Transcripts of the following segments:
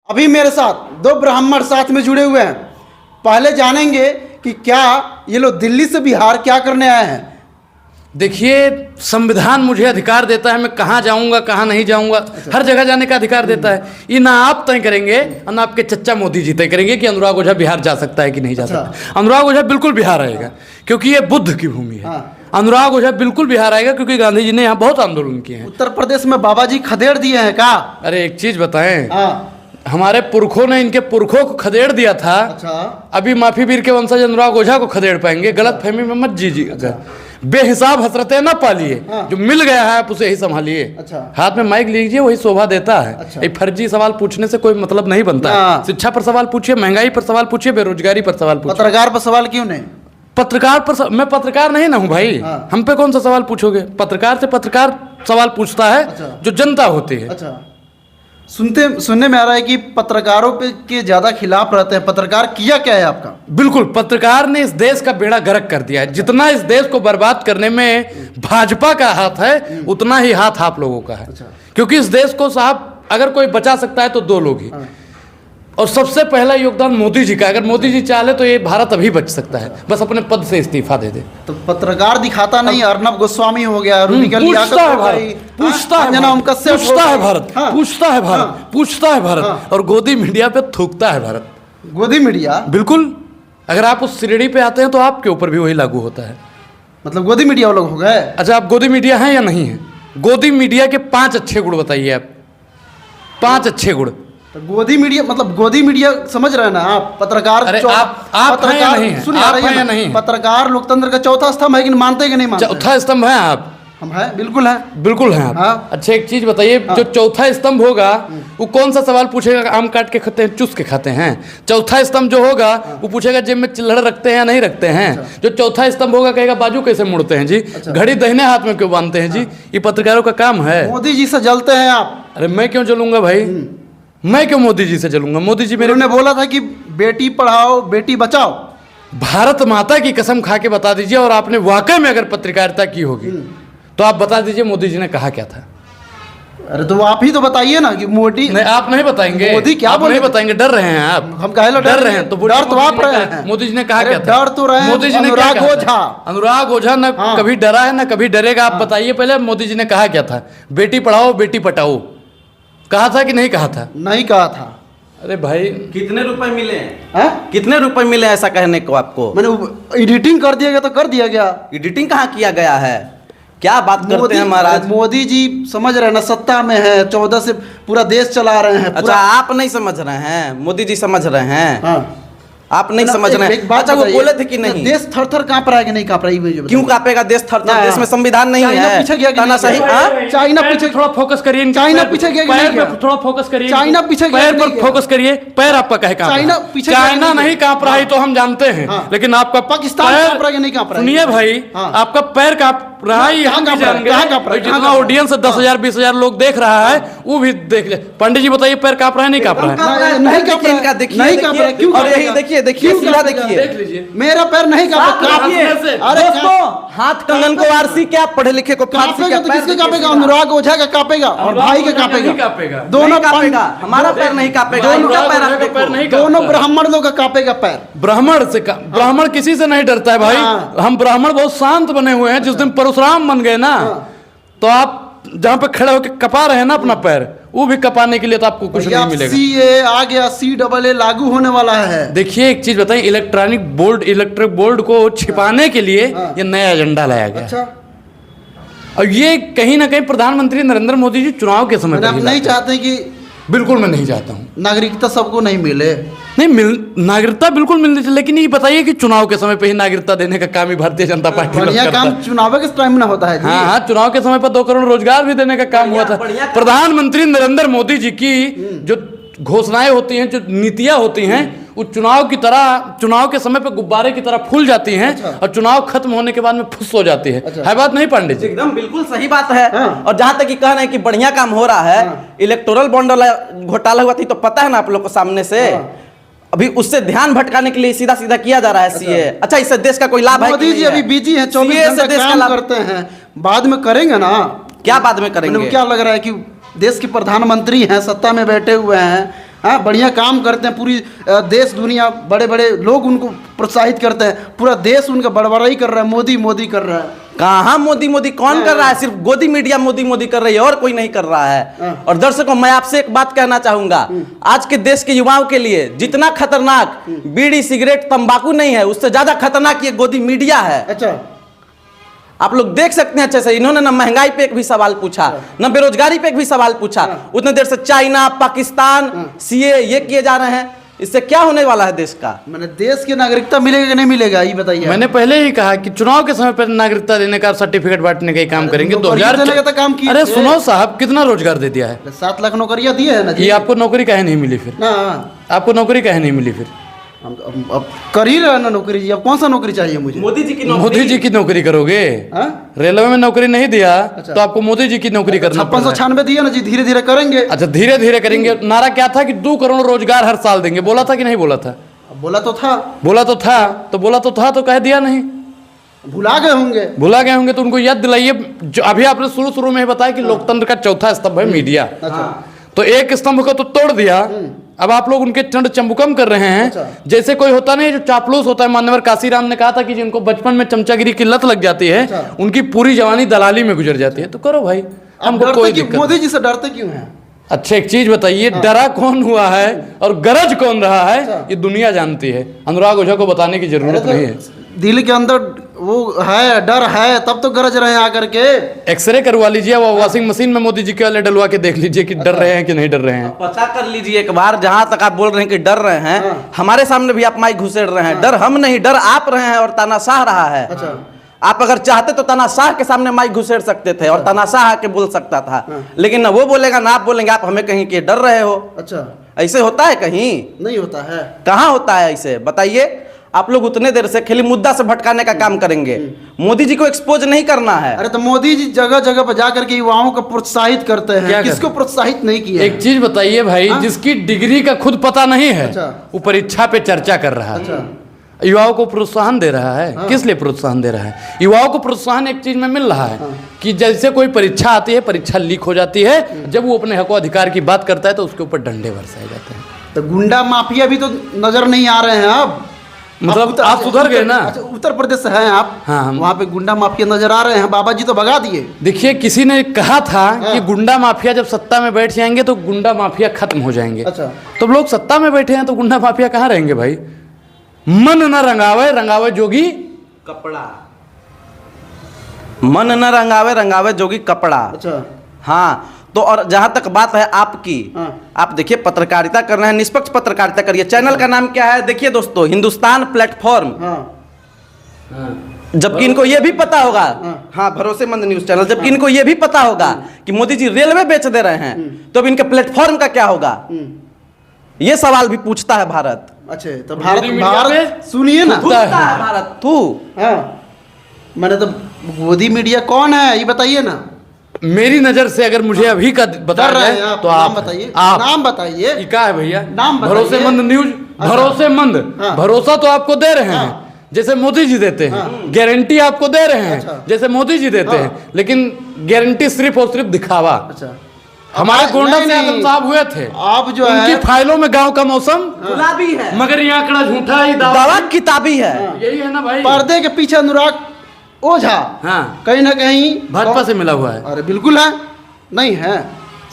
अभी मेरे साथ दो ब्राह्मण साथ में जुड़े हुए हैं। पहले जानेंगे कि क्या ये लोग दिल्ली से बिहार क्या करने आए हैं। देखिए, संविधान मुझे अधिकार देता है मैं कहाँ जाऊंगा कहाँ नहीं जाऊंगा, हर जगह जाने का अधिकार देता है। ये ना आप तय करेंगे और ना आपके चच्चा मोदी जी तय करेंगे कि अनुराग ओझा बिहार जा सकता है कि नहीं जा सकता। अनुराग ओझा बिल्कुल बिहार आएगा क्योंकि ये बुद्ध की भूमि है। अनुराग ओझा बिल्कुल बिहार आएगा क्योंकि गांधी जी ने यहाँ बहुत आंदोलन किए हैं। उत्तर प्रदेश में बाबा जी खदेड़ दिए हैं का? अरे एक चीज बताएं, हमारे पुरखों ने इनके पुरखों को खदेड़ दिया था। अभी माफी वीर के वंशज अनुराग ओझा को खदेड़ पाएंगे? गलत फहमी में मत जीजिएगा। बेहिसाब हसरतें ना पालिए, जो मिल गया है आप उसे ही संभालिए। हाथ में माइक लीजिए, वही शोभा देता है। ये फर्जी सवाल पूछने से कोई मतलब नहीं बनता है। शिक्षा पर सवाल पूछिए, महंगाई पर सवाल पूछिए, बेरोजगारी पर सवाल पूछिए। पत्रकार पर सवाल क्यों नहीं? पत्रकार पर मैं पत्रकार नहीं ना हूं भाई। हम पे कौन सा सवाल पूछोगे? पत्रकार से पत्रकार सवाल पूछता है जो जनता होती है। सुनने में आ रहा है कि पत्रकारों पे के ज्यादा खिलाफ रहते हैं। पत्रकार किया क्या है आपका? बिल्कुल, पत्रकार ने इस देश का बेड़ा गर्क कर दिया है। जितना इस देश को बर्बाद करने में भाजपा का हाथ है, उतना ही हाथ आप लोगों का है। क्योंकि इस देश को साहब अगर कोई बचा सकता है तो दो लोग ही, और सबसे पहला योगदान मोदी जी का। अगर मोदी जी चाहे तो ये भारत अभी बच सकता है, बस अपने पद से इस्तीफा दे दे। तो पत्रकार दिखाता नहीं, अर्नब गोस्वामी हो गया, पूछता है भारत, पूछता है भारत और गोदी मीडिया पे थूकता है भारत। गोदी मीडिया? बिल्कुल, अगर आप उस श्रेणी पे आते हैं तो आपके ऊपर भी वही लागू होता है। मतलब गोदी मीडिया लोग हो गए? अच्छा, आप गोदी मीडिया हैं या नहीं है? गोदी मीडिया के 5 अच्छे गुण बताइए आप, 5 अच्छे गुण। तो गोदी मीडिया मतलब गोदी मीडिया समझ रहे हैं ना आप? पत्रकार अरे आप हैं या नहीं है? आप हैं या नहीं? पत्रकार लोकतंत्र का चौथा स्तंभ है कि मानते हैं कि नहीं मानते? चौथा स्तंभ है आप? हम हैं, बिल्कुल है, बिल्कुल है आप। अच्छा एक चीज बताइए, जो चौथा स्तंभ होगा वो कौन सा सवाल पूछेगा? आम काट के खाते हैं, चूस के खाते हैं? चौथा स्तंभ जो होगा वो पूछेगा जेब में चिल्लड़ रखते हैं या नहीं रखते हैं? जो चौथा स्तंभ होगा कहेगा बाजू कैसे मुड़ते हैं जी, घड़ी दाहिने हाथ में क्यों बांधते हैं जी? ये पत्रकारों का काम है। मोदी जी से जलते हैं आप? अरे मैं क्यों जलूंगा भाई, मैं क्यों मोदी जी से जलूंगा? मोदी जी मेरे ने बोला था कि बेटी पढ़ाओ बेटी बचाओ। भारत माता की कसम खा के बता दीजिए, और आपने वाकई में अगर पत्रकारिता की होगी तो आप बता दीजिए मोदी जी ने कहा क्या था। अरे तो आप ही तो बताइए ना कि मोदी। नहीं, आप नहीं बताएंगे। मोदी क्या आप नहीं बताएंगे, डर रहे हैं आप। हम काहे डर रहे हैं? तो डर तो आप रहे हैं। मोदी जी ने कहा क्या था? डर तो रहे हैं। मोदी जी ने अनुराग ओझा न कभी डरा है न कभी डरेगा। आप बताइए पहले मोदी जी ने कहा क्या था? बेटी पढ़ाओ बेटी पटाओ कहा था कि नहीं कहा था? नहीं कहा था। अरे भाई, कितने रुपए मिले हैं? कितने रुपए मिले ऐसा कहने को आपको? मैंने एडिटिंग कर दिया गया तो कर दिया गया। एडिटिंग कहाँ किया गया है? क्या बात करते हैं महाराज? मोदी जी समझ रहे हैं ना, सत्ता में है, 14 से पूरा देश चला रहे हैं। अच्छा, आप नहीं समझ रहे हैं, मोदी जी समझ रहे हैं। आप नहीं समझ रहे हैं। अच्छा, वो बोले थे कि नहीं देश थर थर कांप रहा है कि नहीं कांप रहा है? क्यों कांपेगा देश थर थर? देश में संविधान नहीं है। पीछे गया सही? चाइना पीछे, थोड़ा फोकस करिए। चाइना पीछे गया, थोड़ा फोकस करिए। चाइना पीछे, पैर पर फोकस करिए। पैर आपका कहे कांप रहा है? चाइना नहीं कांप रहा है तो हम जानते हैं, लेकिन आपका पाकिस्तान कांप रहा है नहीं कांप रहा है? सुनिए भाई, आपका पैर कांप रहा है, हम भी जानेंगे। जितना ऑडियंस 10,000 20,000 लोग देख रहा है वो भी देख ले। पंडित जी बताइए, पैर कांप रहा है नहीं कांप रहा है? नहीं कांप रहा, नहीं कांप रहा। क्यों? और यही देखिए, देखिए सीधा देखिए, देख लीजिए, मेरा पैर नहीं कांप रहा। अरे दोस्तों, हाथ कंगन को आरसी क्या पढ़े लिखे को कांपेगा तो किसके कांपेगा? अनुराग ओझा का कांपेगा और भाई का कांपेगा। दोनों कांपेगा, हमारा पैर नहीं कांपेगा। दोनों ब्राह्मण लोग का कांपेगा पैर। ब्राह्मण किसी से नहीं डरता है भाई। हम ब्राह्मण बहुत शांत बने हुए हैं। जिस दिन परशुराम बन गए ना, तो आप जहाँ पे खड़े होकर कपा रहे हैं ना अपना पैर, वो भी कपाने के लिए तो आपको कुछ नहीं मिलेगा। CA आ गया, CAA लागू होने वाला है। देखिए एक चीज बताइए, इलेक्ट्रिक बोर्ड को छिपाने के लिए ये नया एजेंडा लाया गया। अच्छा, और ये कहीं ना कहीं प्रधानमंत्री नरेंद्र मोदी जी चुनाव के समय आप नहीं चाहते कि? बिल्कुल मैं नहीं चाहता हूँ नागरिकता सबको नहीं मिले। नागरिकता बिल्कुल मिलनी चाहिए, लेकिन ये बताइए कि चुनाव के समय पे ही नागरिकता देने का काम ही भारतीय जनता पार्टी बढ़िया काम चुनाव के टाइम में होता है। हाँ, चुनाव के समय पर 2 करोड़ रोजगार भी देने का काम हुआ था। प्रधानमंत्री नरेंद्र मोदी जी की जो घोषणाएं होती हैं, जो नीतियां होती हैं, वो चुनाव के समय पे गुब्बारे की तरह फूल जाती हैं। और चुनाव खत्म होने के बाद में फुस हो जाती है। है बात नहीं पांडे जी? एकदम बिल्कुल सही बात है। और जहां तक कि कह रहे हैं कि बढ़िया काम हो रहा है, इलेक्टोरल बॉन्ड घोटाला हुआ थी तो पता है ना आप लोग को सामने से। अभी उससे ध्यान भटकाने के लिए सीधा सीधा किया जा रहा है CA। अच्छा, इससे देश का कोई लाभ है? मोदी जी अभी बिजी है, 24 घंटे काम करते हैं, बाद में करेंगे ना। क्या बाद में करेंगे? क्या लग रहा है कि देश के प्रधानमंत्री हैं, सत्ता में बैठे हुए हैं, हाँ, बढ़िया काम करते हैं, पूरी देश दुनिया बड़े बड़े लोग उनको प्रोत्साहित करते हैं, पूरा देश उनका बड़बड़ाई कर रहा है, मोदी मोदी कर रहा है। कहाँ मोदी मोदी, कौन कर रहा है? सिर्फ गोदी मीडिया मोदी मोदी कर रही है और कोई नहीं कर रहा है। और दर्शकों, मैं आपसे एक बात कहना चाहूंगा, आज के देश के युवाओं के लिए जितना खतरनाक बीड़ी सिगरेट तंबाकू नहीं है, उससे ज्यादा खतरनाक ये गोदी मीडिया है। अच्छा, आप लोग देख सकते हैं अच्छे से, इन्होंने ना महंगाई पे एक भी सवाल पूछा, ना बेरोजगारी पे एक भी सवाल पूछा। उतने देर से चाइना, पाकिस्तान, सीए ये किए जा रहे हैं। इससे क्या होने वाला है देश का? मैंने देश की नागरिकता मिलेगा कि नहीं मिलेगा, ये बताइए। मैंने पहले ही कहा कि चुनाव के समय पर नागरिकता देने का, सर्टिफिकेट बांटने का ही काम करेंगे। 2000 देने का तो काम किए अरे थे। सुनो साहब, कितना रोजगार दे दिया है? 7 लाख नौकरियां दी है ना जी। ये आपको नौकरी काहे नहीं मिली फिर? ना, आपको नौकरी काहे नहीं मिली फिर? अब कर ही रहा ना नौकरी जी, अब कौन सा नौकरी चाहिए मुझे? मोदी जी की मोदी जी की नौकरी करोगे? हाँ? रेलवे में नौकरी नहीं दिया तो आपको मोदी जी की नौकरी करना पड़ रहा है। 5696 दिया ना जी, धीरे धीरे करेंगे। अच्छा, धीरे धीरे करेंगे। नारा क्या था कि 2 करोड़ रोजगार हर साल देंगे, बोला था कि नहीं बोला था? बोला तो था। बोला तो था तो कह दिया नहीं। भुला गए होंगे। भुला गए होंगे तो उनको याद दिलाइए। जो अभी आपने शुरू में ही बताया कि लोकतंत्र का चौथा स्तंभ है मीडिया। तो एक स्तंभ को तो तोड़ दिया, अब आप लोग उनके चंड चंबुकम कर रहे हैं। जैसे कोई होता नहीं जो चापलूस होता है। मान्यवर काशीराम ने कहा था कि जिनको बचपन में चमचागिरी की लत लग जाती है, उनकी पूरी जवानी दलाली में गुजर जाती है। तो करो भाई, हमको कोई दिक्कत। मोदी जी से डरते क्यों हैं? अच्छा, एक चीज बताइए, डरा कौन हुआ है और गरज कौन रहा है, ये दुनिया जानती है। अनुराग ओझा को बताने की जरूरत नहीं है। दिल के अंदर वो है, डर है, तब तो गरज रहे हैं आकर के। एक्सरे करवा लीजिए, वो वॉशिंग मशीन में मोदी जी के वाले डलवा के देख लीजिए कि डर रहे हैं कि नहीं डर रहे हैं। पता कर लीजिए एक बार। जहां तक आप बोल रहे हैं कि डर रहे हैं, हमारे सामने भी आप माइक घुसेड़ रहे हैं। डर हम नहीं, डर आप रहे हैं और तानाशाह रहा है। आप अगर चाहते तो तानाशाह के सामने माइक घुसेड़ सकते थे और तानाशाह आके बोल सकता था, लेकिन ना वो बोलेगा ना आप बोलेंगे। आप हमें कहीं के डर रहे हो। अच्छा, ऐसे होता है? कहीं नहीं होता है। कहाँ होता है ऐसे, बताइए। आप लोग उतने देर से खाली मुद्दा से भटकाने का काम करेंगे, मोदी जी को एक्सपोज नहीं करना है। अरे तो मोदी जी जगह जगह पर जाकर के युवाओं को प्रोत्साहित करते हैं, किसको प्रोत्साहित नहीं किया? एक चीज बताइए भाई, जिसकी डिग्री का खुद पता नहीं है, वो परीक्षा पे चर्चा कर रहा है, युवाओं को प्रोत्साहन दे रहा है। किस लिए प्रोत्साहन दे रहा है? युवाओं को प्रोत्साहन एक चीज में मिल रहा है कि जैसे कोई परीक्षा आती है, परीक्षा लीक हो जाती है, जब वो अपने हक अधिकार की बात करता है तो उसके ऊपर डंडे बरसाए जाते हैं। तो गुंडा माफिया भी तो नजर नहीं आ रहे हैं अब। मतलब आप सुधर गए ना? अच्छा, उत्तर प्रदेश से हैं आप। हाँ, वहाँ पे गुंडा माफिया नजर आ रहे हैं, बाबा जी तो भगा दिए। देखिए, किसी ने कहा था कि गुंडा माफिया जब सत्ता में बैठ जाएंगे तो गुंडा माफिया खत्म हो जाएंगे। अच्छा, तो लोग सत्ता में बैठे हैं तो गुंडा माफिया कहाँ रहेंगे भाई? मन न रंगावे रंगावे जोगी कपड़ा, मन न रंगावे रंगावे जोगी कपड़ा। अच्छा, हाँ। तो और जहां तक बात है आपकी, आप देखिए पत्रकारिता कर रहे हैं, निष्पक्ष पत्रकारिता करिए। चैनल का नाम क्या है? देखिए दोस्तों, हिंदुस्तान प्लेटफॉर्म। जबकि इनको ये भी पता होगा, हाँ, भरोसेमंद न्यूज चैनल, जबकि इनको ये भी पता होगा कि मोदी जी रेलवे बेच दे रहे हैं, तो अब इनके प्लेटफॉर्म का क्या होगा? ये सवाल भी पूछता है भारत। अच्छा, तो भारत सुनिए ना, भारत तू। हाँ, मैंने तो मोदी मीडिया कौन है ये बताइए ना। मेरी नजर से अगर मुझे अभी का बता रहे हैं तो आप बताइए, आप नाम बताइए। क्या है भैया? नाम बताइए। भरोसेमंद न्यूज। भरोसेमंद, भरोसा तो आपको दे रहे हैं जैसे मोदी जी देते हैं, गारंटी आपको दे रहे हैं जैसे मोदी जी देते हैं, लेकिन गारंटी सिर्फ और सिर्फ दिखावा। हमारे गोंडा से आजम साहब हुए थे, आप जो उनकी है फाइलों में गांव का मौसम गुलाबी है, मगर ये आंकड़ा झूठा ही दावा किताबी है। यही है ना भाई। पर्दे के पीछे अनुराग ओझा कहीं ना कहीं भाजपा से मिला हुआ है। अरे बिल्कुल है, नहीं है?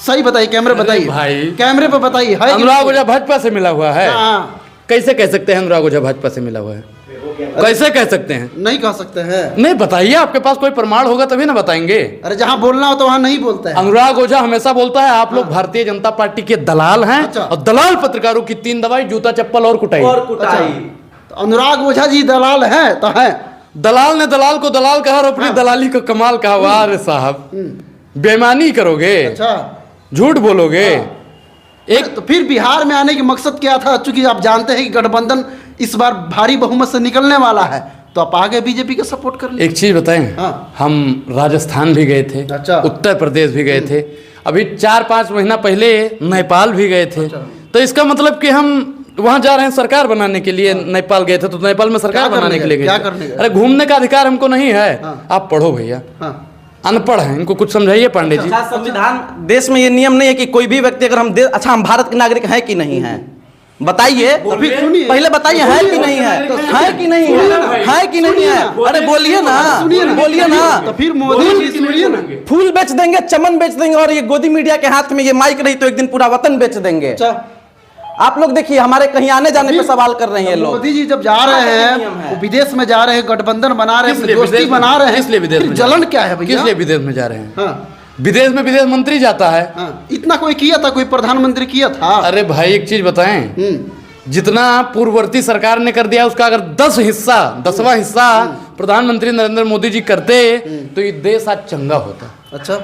सही बताइए, कैमरे बताइए भाई, कैमरे पे बताइए। अनुराग ओझा भाजपा से मिला हुआ है? कैसे कह सकते हैं अनुराग ओझा भाजपा से मिला हुआ है? कैसे कह सकते हैं? नहीं कह सकते हैं। नहीं, बताइए, आपके पास कोई प्रमाण होगा तभी ना बताएंगे। अरे जहां बोलना हो तो वहां नहीं बोलते हैं। अनुराग ओझा हमेशा बोलता है आप लोग भारतीय जनता पार्टी के दलाल हैं। और दलाल पत्रकारों की 3 दवाई, जूता चप्पल और कुटाई। तो अनुराग ओझा जी दलाल है तो है। दलाल ने दलाल को दलाल कहा और अपनी दलाली को कमाल कहा। वाह रे साहब, बेईमानी करोगे, झूठ बोलोगे। एक तो फिर बिहार में आने की मकसद क्या था? चूंकि आप जानते हैं कि गठबंधन इस बार भारी बहुमत से निकलने वाला है, तो आप आगे बीजेपी का सपोर्ट कर लीजिए। एक चीज बताएं, हम राजस्थान भी गए थे, उत्तर प्रदेश भी गए थे, अभी 4-5 महीना पहले नेपाल भी गए थे। तो इसका मतलब कि हम वहां जा रहे हैं सरकार बनाने के लिए। नेपाल गए थे तो नेपाल में सरकार बनाने के लिए गए। क्या करने गए? अरे घूमने का अधिकार हमको नहीं है। आप पढ़ो भैया, अनपढ़ हैं, इनको कुछ समझाइए पांडे जी। अच्छा, संविधान देश में ये नियम नहीं है कि कोई भी व्यक्ति अगर अच्छा हम भारत के नागरिक हैं कि नहीं हैं, बताइए पहले बताइए, है कि नहीं है, है कि नहीं है कि नहीं है, अरे बोलिए ना, बोलिए ना। तो फिर मोदी जी सुनिए ना, फूल बेच देंगे, चमन बेच देंगे, और ये गोदी मीडिया के हाथ में ये माइक रही तो एक दिन पूरा वतन बेच देंगे। आप लोग देखिए, हमारे कहीं आने जाने पे सवाल कर रहे हैं लोग। मोदी जी जब जा रहे हैं, वो विदेश में जा रहे हैं, गठबंधन बना रहे हैं, दोस्ती बना रहे हैं, इसलिए विदेश में जलन क्या है भैया? किस लिए विदेश में जा रहे हैं? हाँ। विदेश में विदेश मंत्री जाता है। हाँ। इतना कोई किया था, कोई प्रधानमंत्री किया था? अरे भाई एक चीज बताएं, जितना पूर्ववर्ती सरकार ने कर दिया उसका अगर 10वां हिस्सा प्रधानमंत्री नरेंद्र मोदी जी करते तो ये देश आज चंगा होता। अच्छा,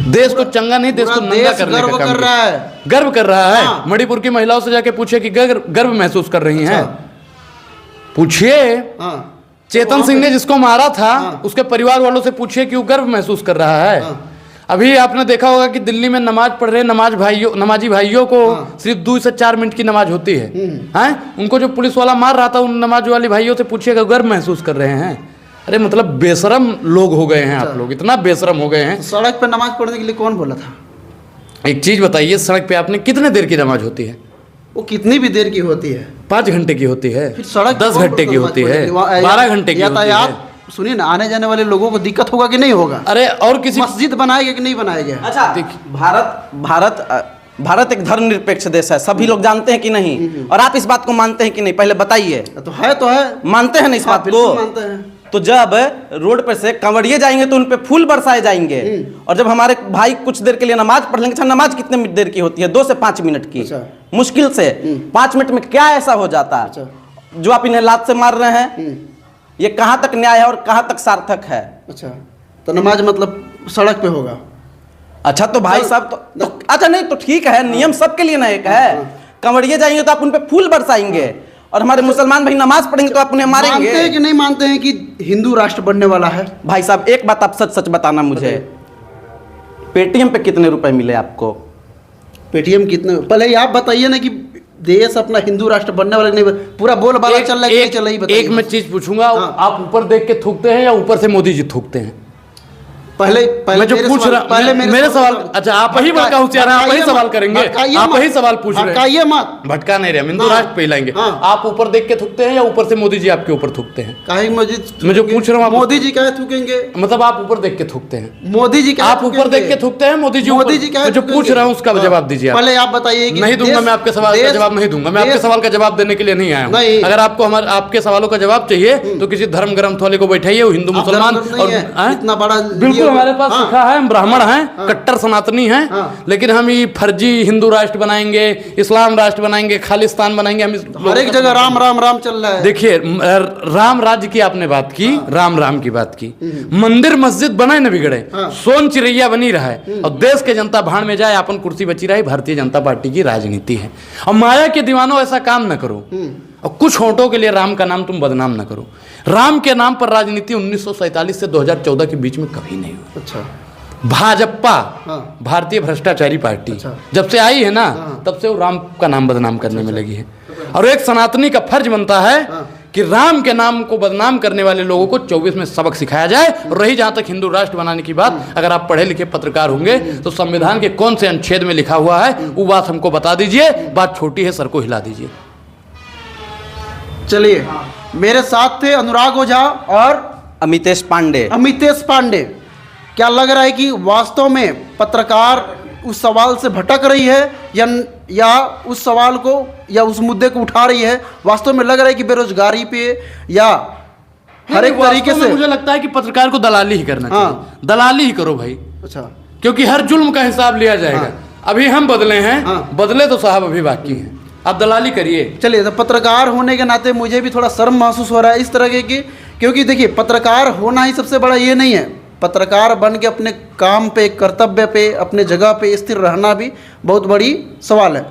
देश को चंगा नहीं, देश को नंगा करने का काम कर रहा है, गर्व कर रहा है। हाँ। मणिपुर की महिलाओं से जाके पूछे कि गर्व महसूस कर रही हैं। पूछिए, चेतन सिंह ने जिसको मारा था उसके परिवार वालों से पूछिए कि वो गर्व महसूस कर रहा है। अभी आपने देखा होगा कि दिल्ली में नमाज पढ़ रहे नमाजी भाइयों को सिर्फ 2 से 4 मिनट की नमाज होती है। हैं? उनको जो पुलिस वाला मार रहा था उन नमाज वाली भाइयों से पूछिएगा, गर्व महसूस कर रहे हैं। अरे मतलब बेशरम लोग हो गए हैं आप लोग, इतना बेशरम हो गए हैं। सड़क पे नमाज पढ़ने के लिए कौन बोला था? एक चीज बताइए, सड़क पे आपने कितने देर की नमाज होती है? वो कितनी भी देर की होती है, 5 घंटे की होती है, फिर सड़क 10 घंटे की होती है, 12 घंटे की होती है। सुनिए ना, आने जाने वाले लोगों को दिक्कत होगा कि नहीं होगा? अरे और किसी मस्जिद बनाएगा कि नहीं बनाएगा? अच्छा, भारत एक धर्मनिरपेक्ष देश है, सभी लोग जानते हैं कि नहीं? और आप इस बात को मानते हैं कि नहीं, पहले बताइए। तो है, मानते हैं ना इस बात को? मानते हैं। तो जब रोड पर से कंवरिये जाएंगे तो उन पे फूल बरसाए जाएंगे, और जब हमारे भाई कुछ देर के लिए नमाज पढ़ लेंगे। अच्छा, नमाज कितने देर की होती है? 2 से 5 मिनट की। अच्छा। मुश्किल से 5 मिनट में क्या ऐसा हो जाता है? अच्छा। जो आप इन्हें लात से मार रहे हैं, ये कहां तक न्याय है और कहां तक सार्थक है? अच्छा, तो नमाज मतलब सड़क पे होगा? अच्छा, तो भाई साहब तो अच्छा नहीं तो ठीक है, नियम सबके लिए ना एक है। कंवरिये जाएंगे तो आप उन पे फूल बरसाएंगे, और हमारे मुसलमान भाई नमाज पढ़ेंगे तो आप उन्हें मारेंगे। मानते हैं कि नहीं मानते हैं कि हिंदू राष्ट्र बनने वाला है? भाई साहब एक बात आप सच सच बताना मुझे, पेटीएम पे कितने रुपए मिले आपको? पेटीएम कितने? पहले आप बताइए ना कि देश अपना हिंदू राष्ट्र बनने वाला नहीं, पूरा बोल बाला चल रहा है, चल रही। एक मैं चीज पूछूंगा, आप ऊपर देख के थूकते हैं या ऊपर से मोदी जी थूकते हैं? पहले मैं जो पूछ रहा हूं, मेरे सवाल। अच्छा, आप ही बड़का होशियार हैं, आप ही सवाल करेंगे, आप ही सवाल पूछ रहे हैं। मत भटका नहीं रहे, हिंदू राष्ट्र पे हिलाएंगे। आप ऊपर देख के थूकते हैं या ऊपर से मोदी जी आपके ऊपर थूकते हैं? मैं जो पूछ रहा हूँ, मोदी जी क्या थूकेंगे? मतलब आप ऊपर देख के थूकते हैं? मोदी जी क्या आप ऊपर देख के थूकते हैं? मोदी जी क्या? जो पूछ रहा हूँ उसका जवाब दीजिए। पहले आप बताइए। नहीं दूंगा मैं आपके सवाल का जवाब, नहीं दूंगा मैं आपके सवाल का जवाब देने के लिए नहीं आया हूँ। अगर आपको आपके सवालों का जवाब चाहिए तो किसी धर्म ग्रंथ वाले को बैठाइए, वो हिंदू मुसलमान इतना बड़ा बिल्कुल हमारे पास है, हम ब्राह्मण हैं, कट्टर सनातनी हैं, लेकिन हम ये फर्जी हिंदू राष्ट्र बनाएंगे, इस्लाम राष्ट्र बनाएंगे, खालिस्तान बनाएंगे। हम हर एक जगह राम राम राम चल रहा है। देखिए, राम राज्य की आपने बात की, राम की बात की, मंदिर मस्जिद बने न बिगड़े, सोन चिड़ैया बनी रहा है, और देश के जनता भाड़ में जाए, अपन कुर्सी बची रही। भारतीय जनता पार्टी की राजनीति है। और माया के दीवानों ऐसा काम न करो, और कुछ होंठों के लिए राम का नाम तुम बदनाम न करो। राम के नाम पर राजनीति 1947 से 2014 के बीच में कभी नहीं हुई। अच्छा, भाजपा, भारतीय भ्रष्टाचारी पार्टी जब से आई है ना, तब से वो राम का नाम बदनाम करने में लगी है। और एक सनातनी का फर्ज बनता है कि राम के नाम को बदनाम करने वाले लोगों को 24 में सबक सिखाया जाए। और रही जहां तक हिंदू राष्ट्र बनाने की बात, अगर आप पढ़े लिखे पत्रकार होंगे तो संविधान के कौन से अनुच्छेद में लिखा हुआ है वो बात हमको बता दीजिए। बात छोटी है, सर को हिला दीजिए। चलिए, मेरे साथ थे अनुराग ओझा और अमितेश पांडे। क्या लग रहा है कि वास्तव में पत्रकार उस सवाल से भटक रही है या उस सवाल को या उस मुद्दे को उठा रही है? वास्तव में लग रहा है कि बेरोजगारी पे या हर एक तरीके से मुझे लगता है कि पत्रकार को दलाली ही करना चाहिए। दलाली ही करो भाई। अच्छा, क्योंकि हर जुल्म का हिसाब लिया जाएगा। अभी हम बदले हैं, बदले तो साहब अभी बाकी हैं, आप दलाली करिए। चलिए, तो पत्रकार होने के नाते मुझे भी थोड़ा शर्म महसूस हो रहा है इस तरह के, क्योंकि देखिए पत्रकार होना ही सबसे बड़ा ये नहीं है। पत्रकार बन के अपने काम पे, कर्तव्य पे, अपने जगह पे स्थिर रहना भी बहुत बड़ी सवाल है।